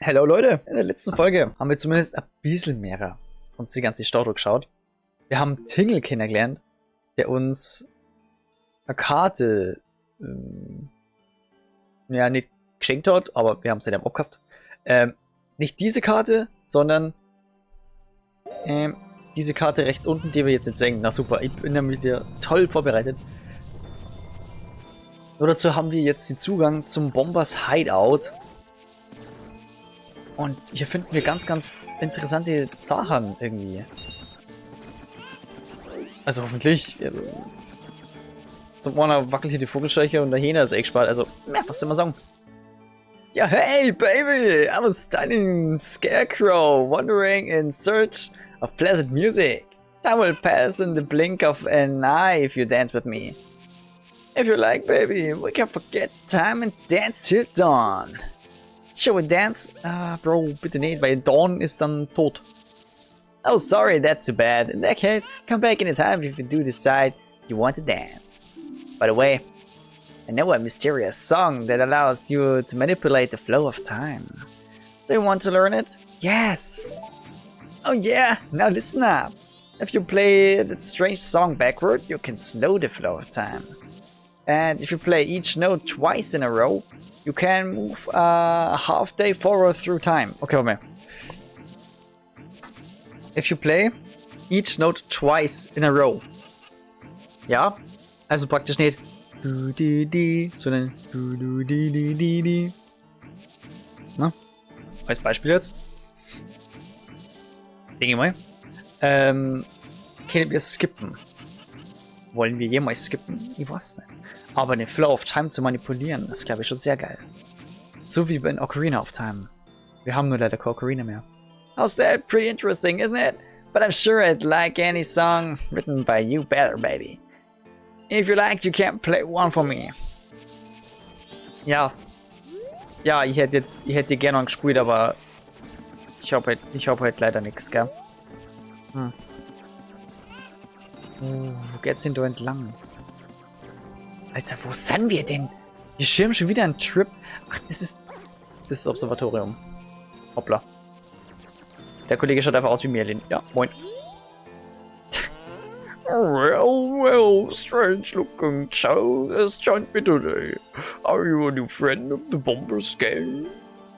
Hallo Leute, in der letzten Folge haben wir zumindest ein bisschen mehr uns die ganze Stadt geschaut. Wir haben Tingle kennengelernt, der uns eine Karte ja nicht geschenkt hat, aber wir haben sie dann abgekauft. Nicht diese Karte, sondern diese Karte rechts unten, die wir jetzt nicht sehen. Na super, ich bin damit wieder toll vorbereitet. Nur dazu haben wir jetzt den Zugang zum Bombers Hideout. Und hier finden wir ganz interessante Sachen irgendwie. Also hoffentlich. Zum einen wackelt hier die Vogelscheuche und der Hähne ist echt spart. Also, ja, was soll man sagen? Ja, hey, baby! I'm a stunning scarecrow, wandering in search of pleasant music. Time will pass in the blink of an eye if you dance with me. If you like, baby, we can forget time and dance till dawn. Shall we dance? Bro, bitte nicht, weil Dawn ist dann tot. Oh, sorry, that's too bad. In that case, come back anytime if you do decide you want to dance. By the way, I know a mysterious song that allows you to manipulate the flow of time. Do you want to learn it? Yes! Oh yeah, now listen up. If you play that strange song backward, you can slow the flow of time. And if you play each note twice in a row, you can move a half day forward through time. Okay, Moment. If you play each note twice in a row. Ja, also praktisch nicht du di di, sondern du du di di di di. Na, als Beispiel jetzt. Denke mal. Können wir skippen? Wollen wir jemals skippen? Ich weiß nicht. Aber den Flow of Time zu manipulieren, das glaube ich schon sehr geil. So wie in Ocarina of Time. Wir haben nur leider keine Ocarina mehr. How's that? Pretty interesting, isn't it? But I'm sure I'd like any song written by you better, baby. If you like, you can play one for me. Ja. Ja, ich hätte gerne noch gespielt, aber ich hab halt leider nichts, gell? Wo geht's denn da entlang? Alter, wo sind wir denn? Wir schirmen schon wieder einen Trip. Ach, das ist das Observatorium. Hoppla. Der Kollege schaut einfach aus wie Merlin. Ja, moin. Well, strange looking child has joined me today. Are you a new friend of the Bombers gang?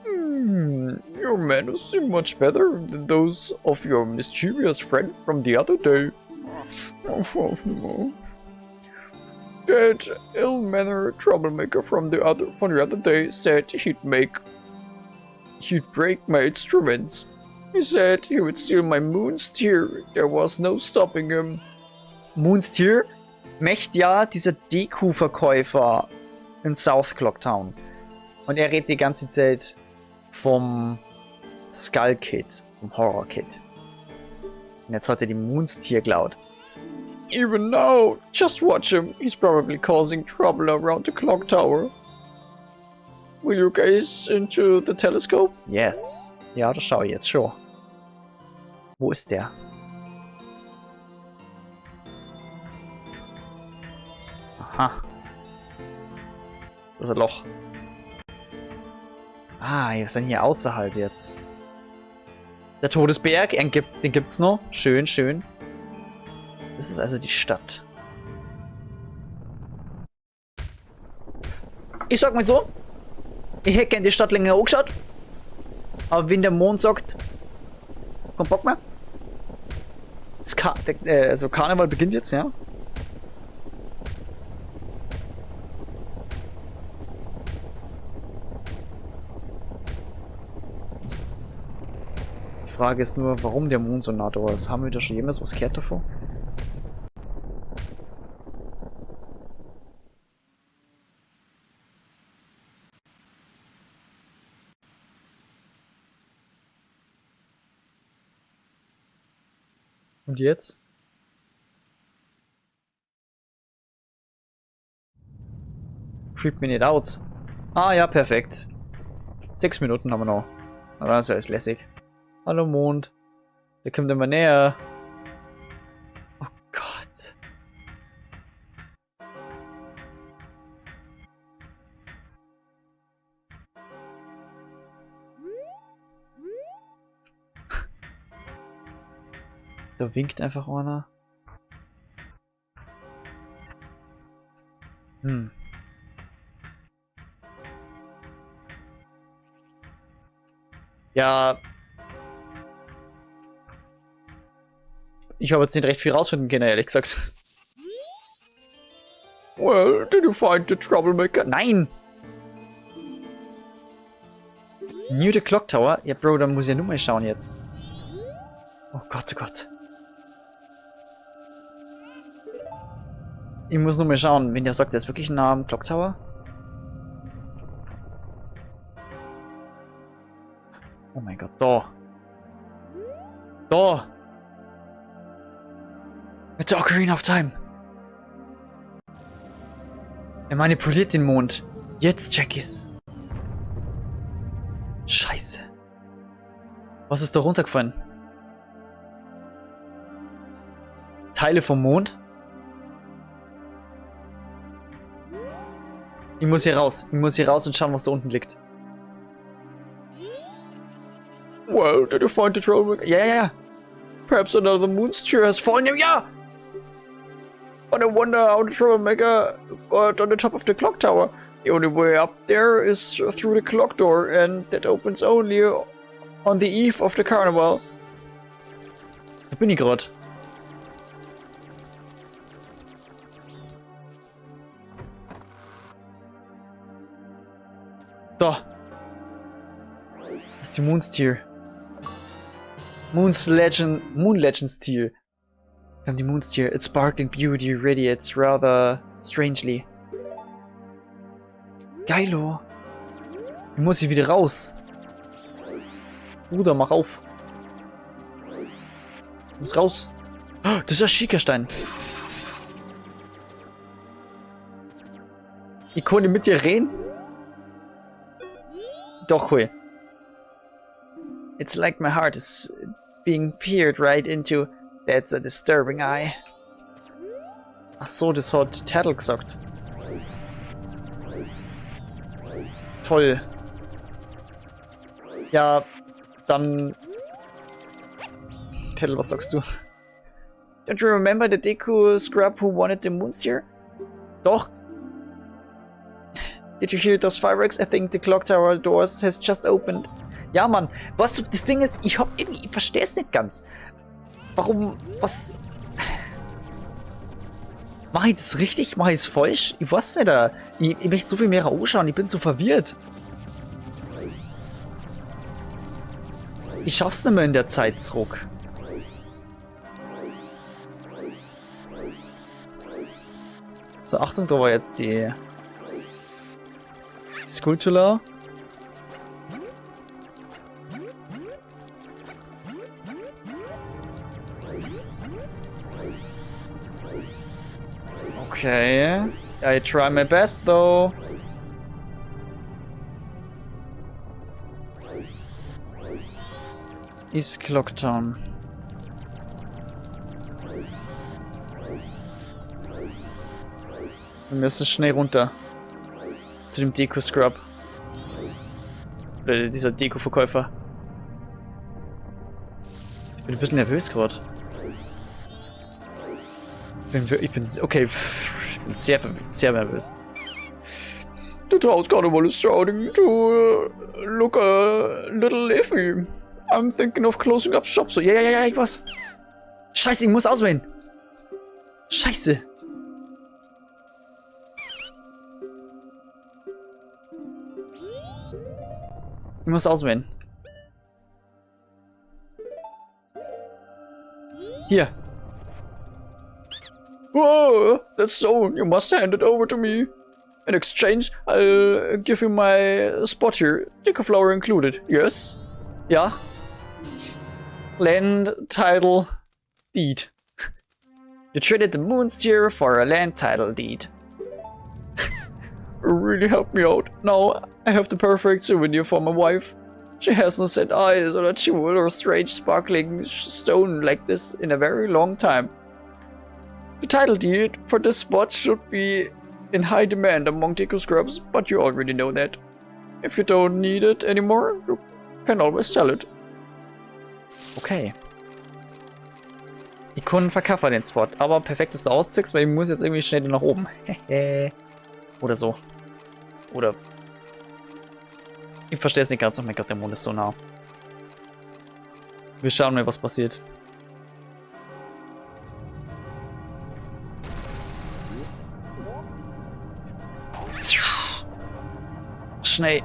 Your manners seem much better than those of your mischievous friend from the other day. That ill-mannered troublemaker from the other day said he'd break my instruments. He said he would steal my Moon's Tear. There was no stopping him. Moon's Tear? Möchte ja dieser Deku-Verkäufer in South Clocktown. Und er redet die ganze Zeit vom Skull Kid, vom Horror Kid. Und jetzt hat er die Moon's Tear geklaut. Even now, just watch him. He's probably causing trouble around the clock tower. Will you gaze into the telescope? Yes. Ja, das schaue ich jetzt schon. Wo ist der? Aha. Das ist ein Loch. Ah, wir sind hier außerhalb jetzt. Der Todesberg, den gibt's noch. Schön, schön. Das ist also die Stadt. Ich sag mal so, ich hätte gerne die Stadt länger angeschaut. Aber wenn der Mond sagt, komm, Bock mehr. Also Karneval beginnt jetzt, ja. Die Frage ist nur, warum der Mond so nah da ist. Haben wir da schon jemals was gehört davon? Und jetzt? Creep me nicht out. Ah ja, perfekt. 6 Minuten haben wir noch. Na, das ist ja alles lässig. Hallo Mond. Der kommt immer näher. Oh Gott. Da winkt einfach einer. Hm. Ja. Ich habe jetzt nicht recht viel rausfinden können, ehrlich gesagt. Well, did you find the troublemaker? Nein! New the Clock Tower? Ja, Bro, dann muss ich ja nur mal schauen jetzt. Oh Gott, oh Gott. Ich muss nur mal schauen, wenn der sagt, der ist wirklich nah am Clock Tower. Oh mein Gott, da. Da! It's the Ocarina of Time. Er manipuliert den Mond. Jetzt check ich's. Scheiße. Was ist da runtergefallen? Teile vom Mond? Ich muss hier raus. Ich muss hier raus und schauen, was da unten liegt. Well, did you find the trouble? Ja. Perhaps another monster has fallen. Ja! But I wonder how the troublemaker got on the top of the clock tower. The only way up there is through the clock door, and that opens only on the eve of the carnival. Da bin ich gerade. Da. Das ist die Moon's-Tier. Moon Legends Tier. Wir haben die Moon's-Tier. Its sparkling beauty radiates rather strangely. Geilo. Ich muss hier wieder raus. Bruder, mach auf. Ich muss raus. Oh, das ist ein Schickerstein. Ich konnte mit dir reden? Doch, cool. It's like my heart is being peered right into. That's a disturbing eye. Ach so, das hat Tattle gesagt. Toll. Ja, dann... Tattle, was sagst du? Don't you remember the Deku scrub who wanted the Moon's-Tier? Doch. Did you hear those fireworks? I think the clock tower doors has just opened. Ja, Mann. Was das Ding ist, ich verstehe es nicht ganz. Warum, was... Mache ich das richtig? Mache ich es falsch? Ich weiß nicht. Ich möchte so viel mehr anschauen. Ich bin so verwirrt. Ich schaff's nicht mehr in der Zeit zurück. So, Achtung, da war jetzt die Skulltula. Okay. I try my best though. East Clock Town. Wir müssen schnell runter. Zu dem Deko-Scrub. Oder dieser Deko-Verkäufer. Ich bin ein bisschen nervös gerade. Ich bin okay. Ich bin sehr nervös. The town's carnival is starting to look a little iffy. I'm thinking of closing up shop. So, ja, ich was. Scheiße, ich muss auswählen. Scheiße. Ich muss auswählen. Hier. Whoa, that's stone. You must hand it over to me. In exchange, I'll give you my spot here. Deco flower included. Yes? Ja. Land title deed. You traded the Moon's-Tier for a land title deed. Really helped me out. Now I have the perfect souvenir for my wife. She hasn't set eyes on a jewel or strange sparkling stone like this in a very long time. The title deed for this spot should be in high demand among Deku Scrubs, but you already know that. If you don't need it anymore, you can always sell it. Okay. Ich konnte verkappern den Spot, aber perfekt, dass du ausziehst, weil ich muss jetzt irgendwie schnell nach oben. Oder so. Oder... Ich verstehe es nicht ganz. Oh mein Gott, der Mond ist so nah. Wir schauen mal, was passiert. Schnell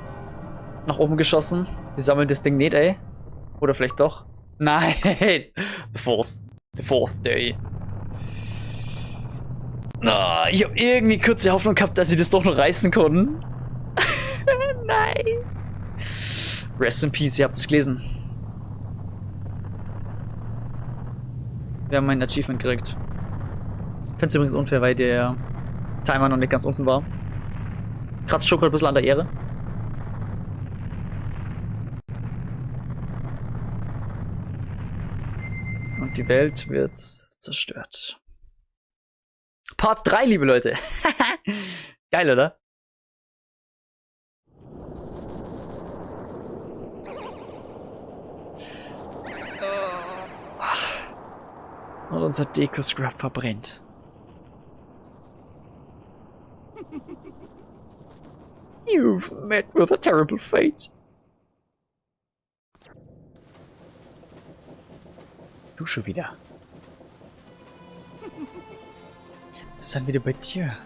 nach oben geschossen. Wir sammeln das Ding nicht, ey. Oder vielleicht doch. Nein! The fourth day. Oh, ich habe irgendwie kurze Hoffnung gehabt, dass sie das doch noch reißen konnten. Nein! Rest in Peace, ihr habt es gelesen. Wir haben ein Achievement gekriegt. Ich finde es übrigens unfair, weil der Timer noch nicht ganz unten war. Kratzt schon gerade ein bisschen an der Ehre. Und die Welt wird zerstört. Part 3, liebe Leute. Geil, oder? Und unser Deko-Scrub verbrennt. You've met with a terrible fate. Du schon wieder. Wir sind wieder bei dir.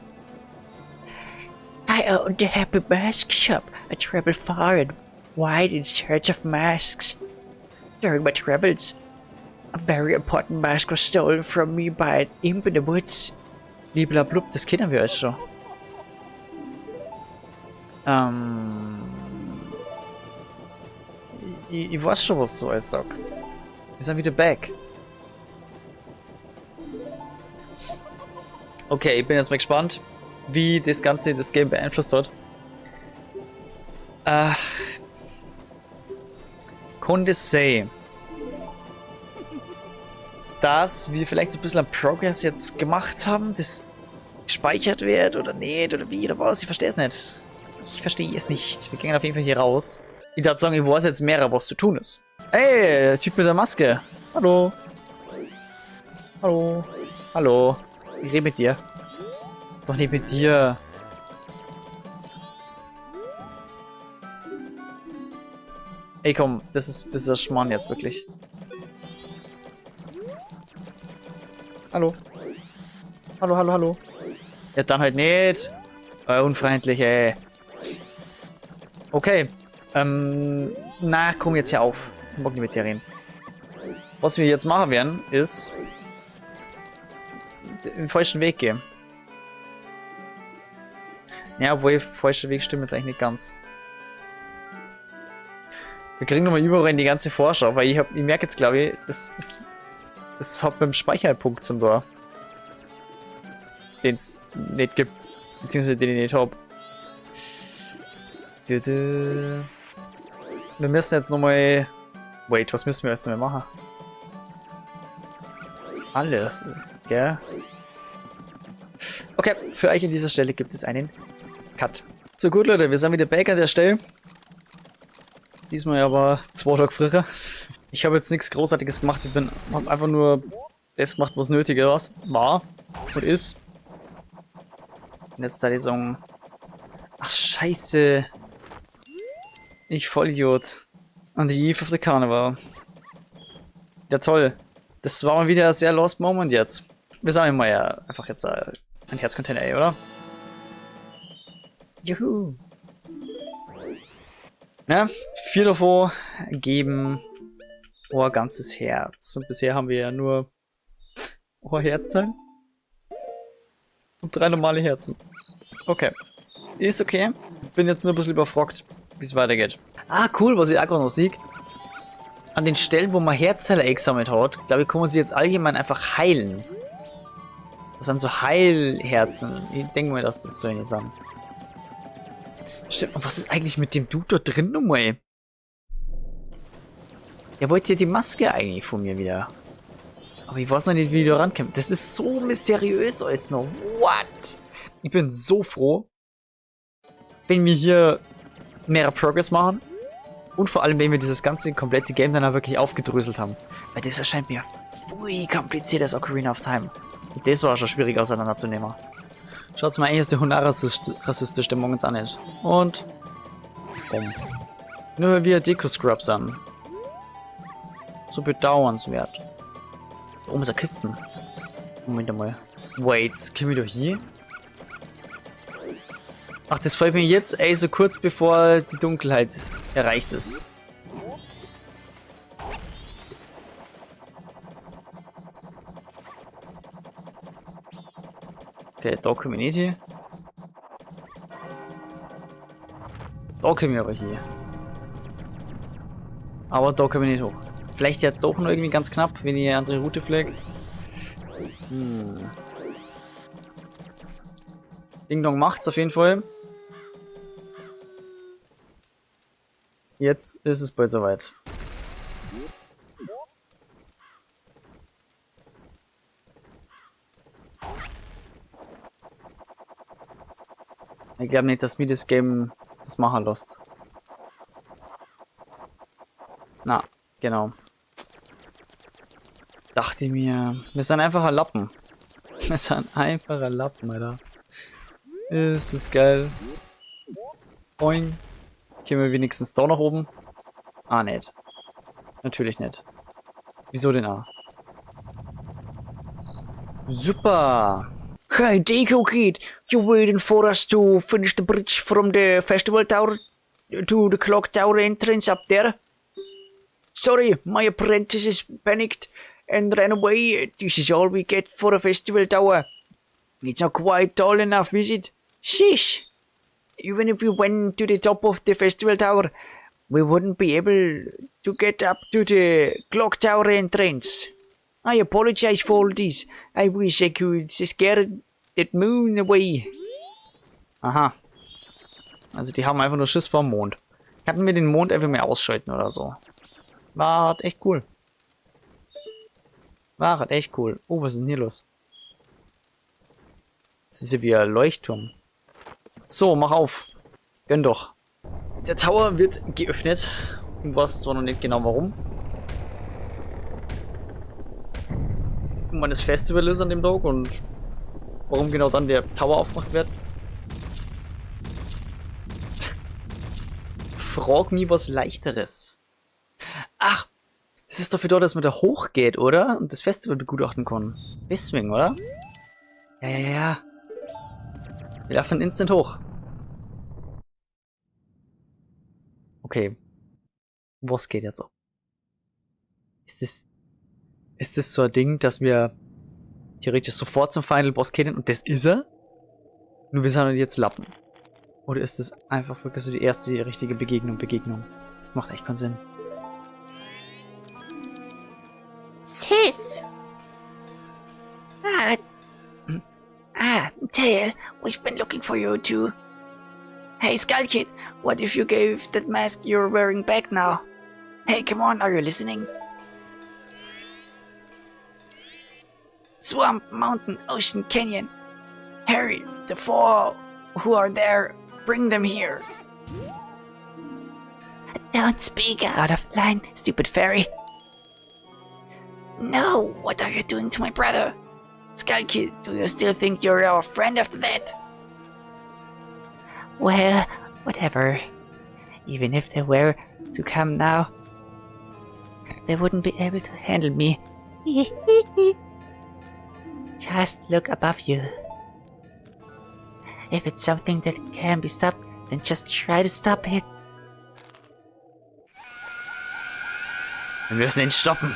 I owned the Happy Mask Shop. I traveled far and wide in search of masks. During my travels, a very important mask was stolen from me by an imp in the woods. Bliblablub, das kennen wir euch schon. Ich weiß schon, was du alles sagst. Wir sind wieder back. Okay, ich bin jetzt mal gespannt, wie das Ganze das Game beeinflusst hat. Konnte say, dass wir vielleicht so ein bisschen an Progress jetzt gemacht haben, das gespeichert wird oder nicht oder wie oder was, ich verstehe es nicht. Ich verstehe es nicht. Wir gehen auf jeden Fall hier raus. Ich dachte sagen, ich weiß jetzt mehr, was zu tun ist. Ey, der Typ mit der Maske. Hallo. Hallo. Hallo. Ich rede mit dir. Doch nicht mit dir. Ey, komm, das ist der Schmarrn jetzt wirklich. Hallo. Hallo, hallo, hallo. Ja, dann halt nicht. Unfreundlich, ey. Okay. Na, komm jetzt hier auf. Ich mag nicht mit dir reden. Was wir jetzt machen werden, ist den falschen Weg gehen. Ja, obwohl, falscher Weg stimmt jetzt eigentlich nicht ganz. Wir kriegen nochmal überall die ganze Vorschau, weil ich merke jetzt, glaube ich, das hat mit dem Speicherpunkt zum Tor. Den es nicht gibt, beziehungsweise den ich nicht habe. Wir müssen jetzt nochmal... Wait, was müssen wir jetzt nochmal machen? Alles, gell? Okay, für euch an dieser Stelle gibt es einen Cut. So gut, Leute, wir sind wieder back an der Stelle. Diesmal aber 2 Tage früher. Ich habe jetzt nichts Großartiges gemacht. Ich habe einfach nur das gemacht, was nötig war und ist. Und jetzt da die Song. Ach, scheiße. Ich Vollidiot. On the Eve of the Carnival. Ja, toll. Das war mal wieder ein sehr lost Moment jetzt. Wir sammeln mal ja einfach jetzt ein Herzcontainer, oder? Juhu. Ja, 4 davon geben ein ganzes Herz. Und bisher haben wir ja nur ein Herzteil. Und 3 normale Herzen. Okay. Ist okay. Bin jetzt nur ein bisschen überfragt, wie es weitergeht. Ah, cool, was ich auch gerade noch sehe. An den Stellen, wo man Herzteile eingesammelt hat, glaube ich, kann man sie jetzt allgemein einfach heilen. Das sind so Heilherzen. Ich denke mal, dass das so eine sind. Stimmt, und was ist eigentlich mit dem Dude da drin nochmal? Er wollte ja die Maske eigentlich von mir wieder. Aber ich weiß noch nicht, wie du rankommst. Das ist so mysteriös alles noch. What? Ich bin so froh, wenn wir hier mehr Progress machen. Und vor allem, wenn wir dieses ganze komplette Game dann auch wirklich aufgedröselt haben. Weil das erscheint mir viel kompliziert als Ocarina of Time. Und das war schon schwierig auseinanderzunehmen. Schaut's mal, eigentlich ist der Hund auch rassistisch, der morgens auch nicht. Und... bumm. Nur weil wir Deko-Scrub sind. So bedauernswert. Da oben ist eine Kisten. Moment einmal. Wait, können wir doch hier? Ach, das fällt mir jetzt, ey, so kurz bevor die Dunkelheit erreicht ist. Okay, da können wir nicht hier. Da können wir aber hier. Aber da können wir nicht hoch. Vielleicht ja doch noch irgendwie ganz knapp, wenn ich eine andere Route fliege. Ding Dong macht's auf jeden Fall. Jetzt ist es bald soweit. Ich glaube nicht, dass mir das Game das machen lässt. Na, genau. Dachte ich mir, wir sind einfach ein Lappen. Wir sind einfach ein Lappen, Alter. Ist das geil. Boing. Gehen wir wenigstens da nach oben? Ah, nicht. Natürlich nicht. Wieso denn auch? Super! Hey, Deku Kid! You waiting for us to finish the bridge from the festival tower to the clock tower entrance up there? Sorry, my apprentices panicked and ran away. This is all we get for a festival tower. It's not quite tall enough, is it? Sheesh! Even if we went to the top of the festival tower, we wouldn't be able to get up to the clock tower entrance. I apologize for all this. I wish I could scare that moon away. Aha. Also die haben einfach nur Schiss vor dem Mond. Hatten wir den Mond einfach mehr ausschalten oder so. War halt echt cool. War halt echt cool. Oh, was ist denn hier los? Das ist ja wie ein Leuchtturm. So, mach auf. Gönn doch. Der Tower wird geöffnet. Ich weiß zwar noch nicht genau warum. Wann das Festival ist an dem Tag und warum genau dann der Tower aufgemacht wird. Frag mich was Leichteres. Ach, das ist dafür da, dass man da hochgeht, oder? Und das Festival begutachten kann. Deswegen, oder? Ja. Wir laufen instant hoch. Okay. Was geht jetzt ab? Ist das so ein Ding, dass wir theoretisch sofort zum Final Boss gehen und das ist er? Nur wir sind halt jetzt Lappen. Oder ist das einfach wirklich so die erste richtige Begegnung? Das macht echt keinen Sinn. Sis! Tail, we've been looking for you too. Hey, Skull Kid, what if you gave that mask you're wearing back now? Hey, come on, are you listening? Swamp, mountain, ocean, canyon. Harry, the four who are there, bring them here. Don't speak out of line, stupid fairy. No, what are you doing to my brother? Skull Kid, do you still think you're our friend after that? Well, whatever. Even if they were to come now, they wouldn't be able to handle me. Just look above you. If it's something that can be stopped, then just try to stop it. Wir müssen ihn stoppen.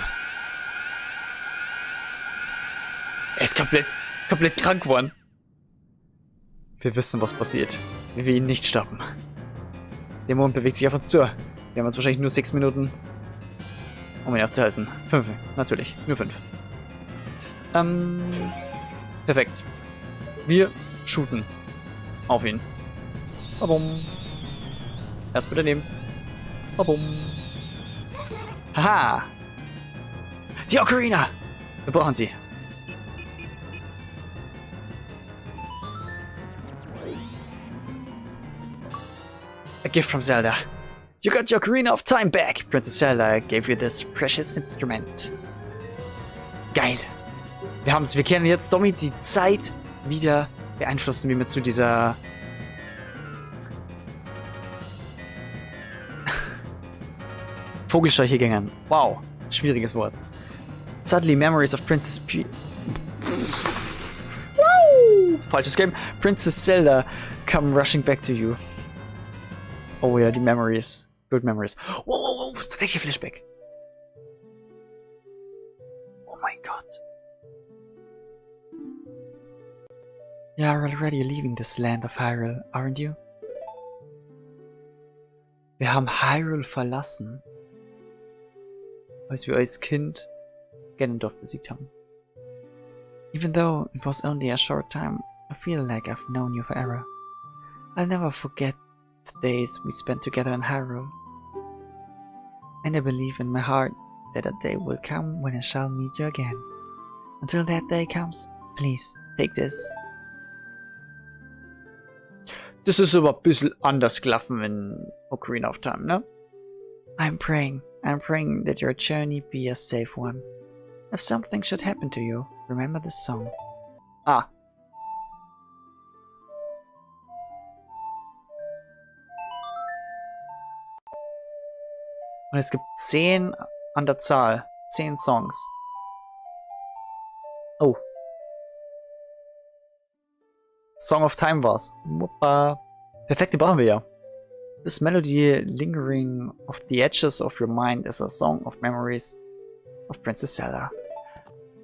Er ist komplett krank geworden. Wir wissen, was passiert, wenn wir ihn nicht stoppen. Der Mond bewegt sich auf uns zu. Wir haben uns wahrscheinlich nur 6 Minuten, um ihn aufzuhalten. 5, natürlich. Nur 5. Perfekt. Wir shooten auf ihn. Babum. Erst bitte nehmen. Babum. Haha. Die Ocarina. Wir brauchen sie. A gift from Zelda. You got your Ocarina of Time back. Princess Zelda gave you this precious instrument. Geil. Wir haben es. Wir können jetzt damit die Zeit wieder beeinflussen, wie wir zu dieser Vogelscheuche gingen. Wow. Schwieriges Wort. Suddenly memories of Princess Falsches Game. Princess Zelda come rushing back to you. Oh ja, die Memories. Good memories. Wow. Tatsächlich Flashback. Oh mein Gott. You are already leaving this land of Hyrule, aren't you? Wir haben Hyrule verlassen, als wir als Kind Ganondorf besiegt haben. Even though it was only a short time, I feel like I've known you forever. I'll never forget the days we spent together in Hyrule. And I believe in my heart that a day will come when I shall meet you again. Until that day comes, please take this. Das ist aber ein bisschen anders gelaufen in Ocarina of Time, ne? I'm praying that your journey be a safe one. If something should happen to you, remember this song. Ah. Und es gibt 10 an der Zahl. 10 Songs. Oh. Song of Time war's. Wuppa. Perfekt, die brauchen wir ja. This melody lingering off the edges of your mind is a song of memories of Princess Zelda.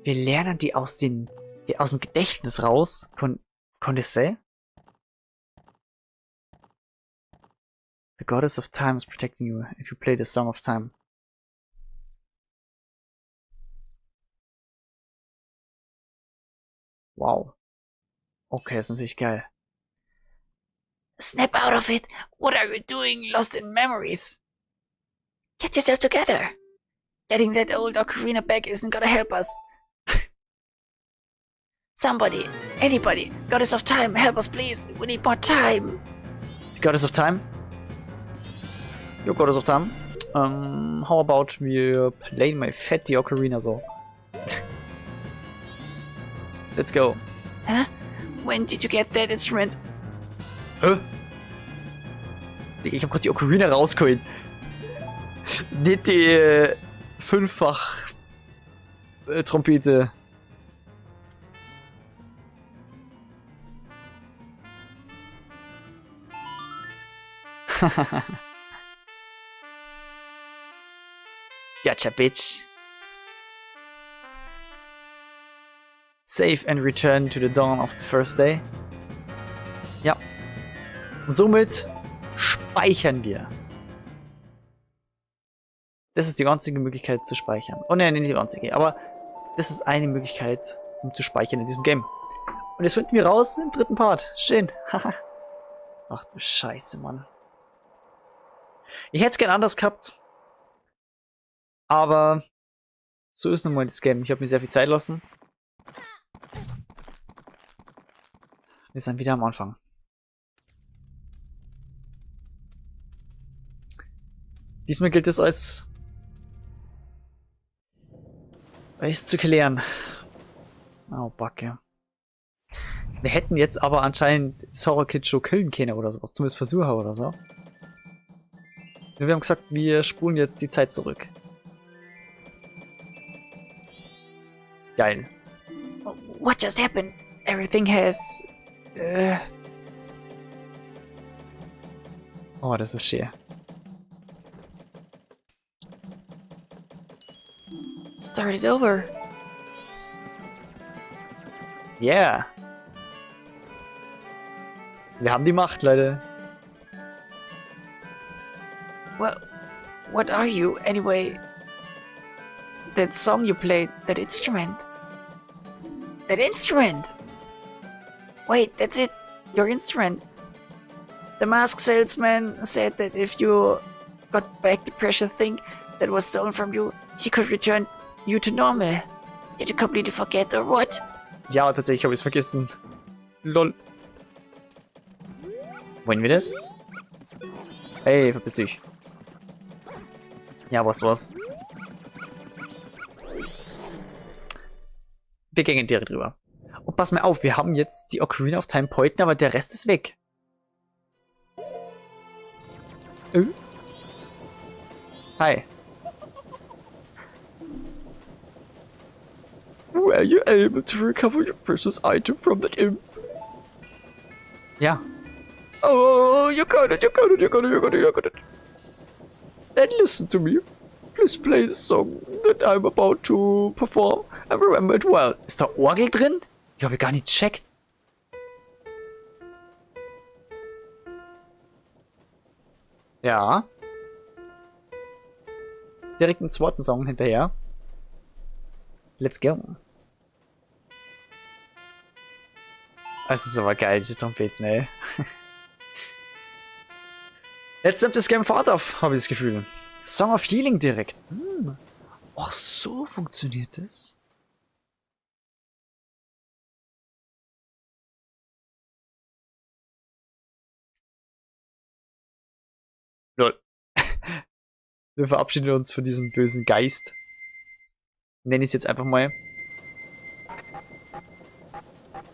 Wir lernen die aus dem Gedächtnis raus. Condisse? The goddess of time is protecting you if you play the Song of Time. Wow. Okay, das ist natürlich geil. Snap out of it! What are you doing lost in memories? Get yourself together! Getting that old ocarina back isn't gonna help us. Somebody, anybody, Goddess of Time, help us please! We need more time! The Goddess of Time? Yo, Goddess of Time. How about we play my fatty ocarina so? Let's go. Huh? When did you get that instrument? Hä? Ich hab grad die Ocarina rausgeholt. Nicht die fünffach Trompete. Gotcha, bitch. Save and return to the dawn of the first day. Ja. Und somit speichern wir. Das ist die einzige Möglichkeit zu speichern. Oh nein, nicht die einzige, aber das ist eine Möglichkeit, um zu speichern in diesem Game. Und jetzt finden wir raus im dritten Part. Schön. Ach du Scheiße, Mann. Ich hätte es gern anders gehabt. Aber so ist nun mal das Game. Ich habe mir sehr viel Zeit lassen. Wir sind wieder am Anfang. Diesmal gilt es als zu klären. Oh, Backe. Wir hätten jetzt aber anscheinend Sora Kid schon killen können oder sowas. Zumindest versuchen oder so. Wir haben gesagt, wir spulen jetzt die Zeit zurück. Geil. What just happened? Everything has... Oh, das ist schön. Start it over. Yeah. Wir haben die Macht, Leute. Well, what are you, anyway? That song you played, that instrument. That instrument! Wait, that's it. Your instrument. The mask salesman said that if you got back the precious thing that was stolen from you, he could return you to normal. Did you completely forget or what? Ja, tatsächlich habe ich es vergessen. Lol. Wollen wir das? Hey, verpiss dich. Ja, was? Wir gehen direkt drüber. Und pass mal auf, wir haben jetzt die Ocarina of Time Poiten, aber der Rest ist weg. Hi. Were you able to recover your precious item from that imp? Ja. Oh, you got it. Then listen to me. Please play the song that I'm about to perform and remember it well. Ist da Orgel drin? Ich habe gar nicht gecheckt. Ja. Direkt einen zweiten Song hinterher. Let's go. Das ist aber geil, diese Trompeten, ey. Jetzt nimmt das Game Fahrt auf, habe ich das Gefühl. Song of Healing direkt. Ach, so funktioniert das. Lol. Wir verabschieden uns von diesem bösen Geist. Nenne ich es jetzt einfach mal.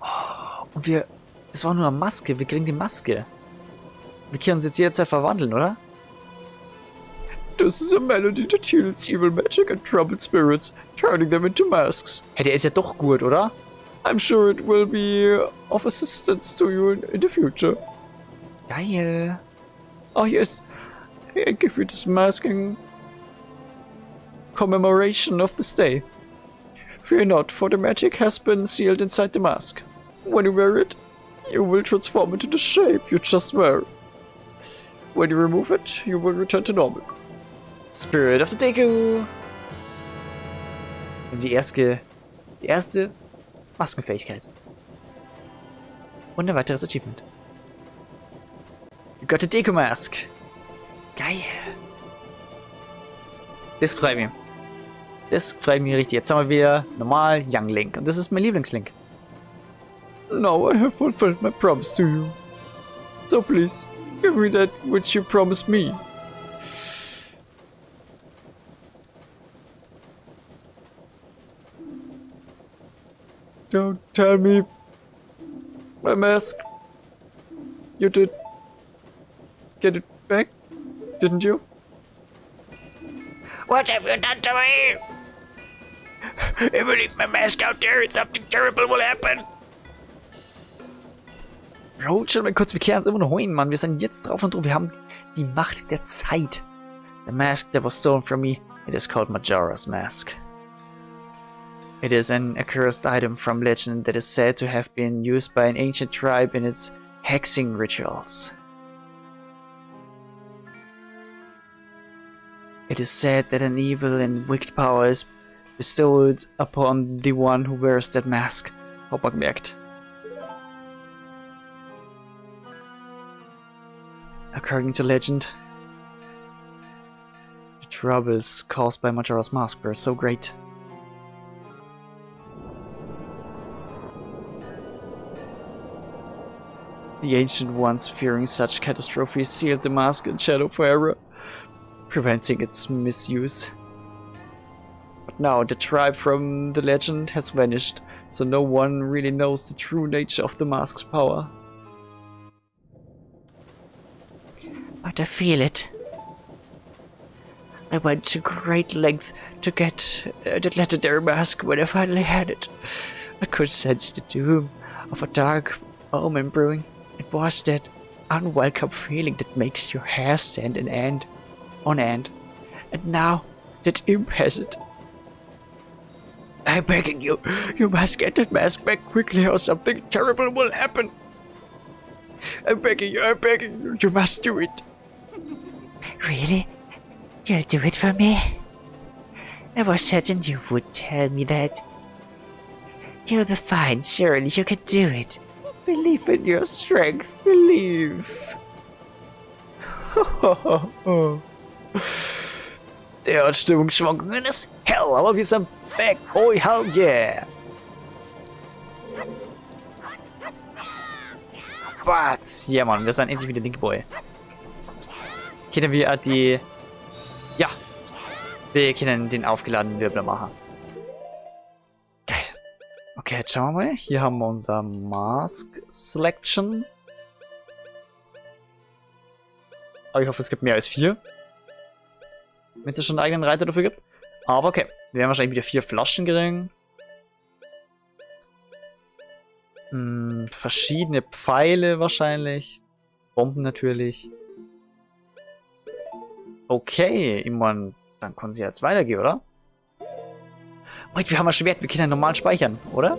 Oh, und wir... Das war nur eine Maske. Wir kriegen die Maske. Wir können uns jetzt jederzeit verwandeln, oder? This is a melody that heals evil magic and troubled spirits, turning them into masks. Hey, der ist ja doch gut, oder? I'm sure it will be of assistance to you in the future. Geil. Oh yes, I give you this mask in commemoration of this day. Fear not, for the magic has been sealed inside the mask. When you wear it, you will transform into the shape you just wear. When you remove it, you will return to normal. Spirit of the Deku! Die erste Maskenfähigkeit. Und ein weiteres Achievement. You got a Deku Mask! Geil! Das freut mich. Das freut mich richtig. Jetzt haben wir wieder normal Young Link. Und das ist mein Lieblingslink. Now I have fulfilled my promise to you. So please, give me that which you promised me. Don't tell me my mask. You did get it back, didn't you? What have you done to me? If I leave my mask out there, something terrible will happen. Bro, chill mal kurz, wir kehren uns immer noch hin, Mann. Wir sind jetzt drauf und drauf. Wir haben die Macht der Zeit. The mask that was stolen from me, it is called Majora's Mask. It is an accursed item from legend that is said to have been used by an ancient tribe in its hexing rituals. It is said that an evil and wicked power is bestowed upon the one who wears that mask. Hab mal gemerkt. According to legend, the troubles caused by Majora's Mask were so great. The ancient ones, fearing such catastrophe, sealed the mask in shadow forever, preventing its misuse. But now the tribe from the legend has vanished, so no one really knows the true nature of the mask's power. But I feel it. I went to great length to get the legendary mask when I finally had it. I could sense the doom of a dark omen brewing. It was that unwelcome feeling that makes your hair stand on end. And now that imp has it. I'm begging you, you must get that mask back quickly or something terrible will happen. I'm begging you, you must do it. Really? You'll do it for me? I was certain you would tell me that. You'll be fine, surely you can do it. Believe in your strength, believe. Der hat Stimmungsschwankungen ist hell, aber wir sind back, oh hell yeah. Was? Ja Mann, wir sind endlich wieder Link Boy. Kennen wir die... Ja. Wir können den aufgeladenen Wirbler machen. Geil. Okay, jetzt schauen wir mal. Hier haben wir unser Mask Selection. Aber ich hoffe, es gibt mehr als 4. Wenn es schon einen eigenen Reiter dafür gibt. Aber okay. Wir werden wahrscheinlich wieder 4 Flaschen kriegen. Verschiedene Pfeile wahrscheinlich. Bomben natürlich. Okay, ich meine, dann können sie jetzt weitergehen, oder? Wait, wir haben ein Schwert, wir können ja normal speichern, oder?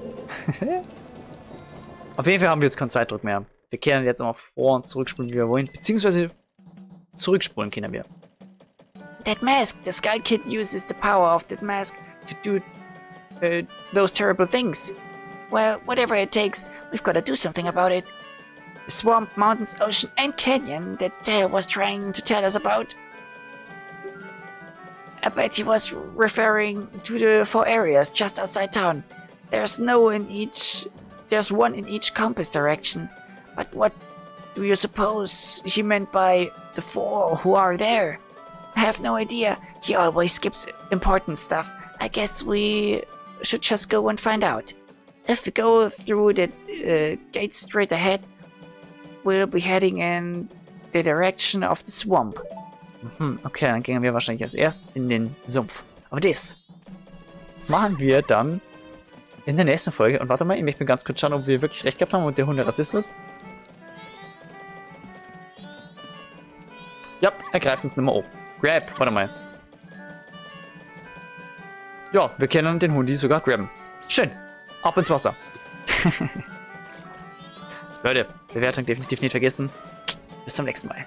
Auf jeden Fall haben wir jetzt keinen Zeitdruck mehr. Wir können jetzt auch vor- und zurückspulen, wie wir wollen. Beziehungsweise zurückspulen können wir. That mask, the Skull Kid uses the power of that mask to do those terrible things. Well, whatever it takes, we've got to do something about it. The swamp, mountains, ocean, and canyon that Dale was trying to tell us about. I bet he was referring to the 4 areas just outside town. There's one in each compass direction. But what do you suppose he meant by the 4 who are there? I have no idea. He always skips important stuff. I guess we should just go and find out. If we go through the gate straight ahead, we'll be heading in the direction of the swamp. Okay, dann gehen wir wahrscheinlich als erstes in den Sumpf. Aber das machen wir dann in der nächsten Folge. Und warte mal, ich möchte mir ganz kurz schauen, ob wir wirklich recht gehabt haben und der Hund der Rassist ist. Ja, er greift uns nicht mehr an. Grab, warte mal. Ja, wir können den Hundi sogar grabben. Schön. Ab ins Wasser. Leute, Bewertung definitiv nicht vergessen. Bis zum nächsten Mal.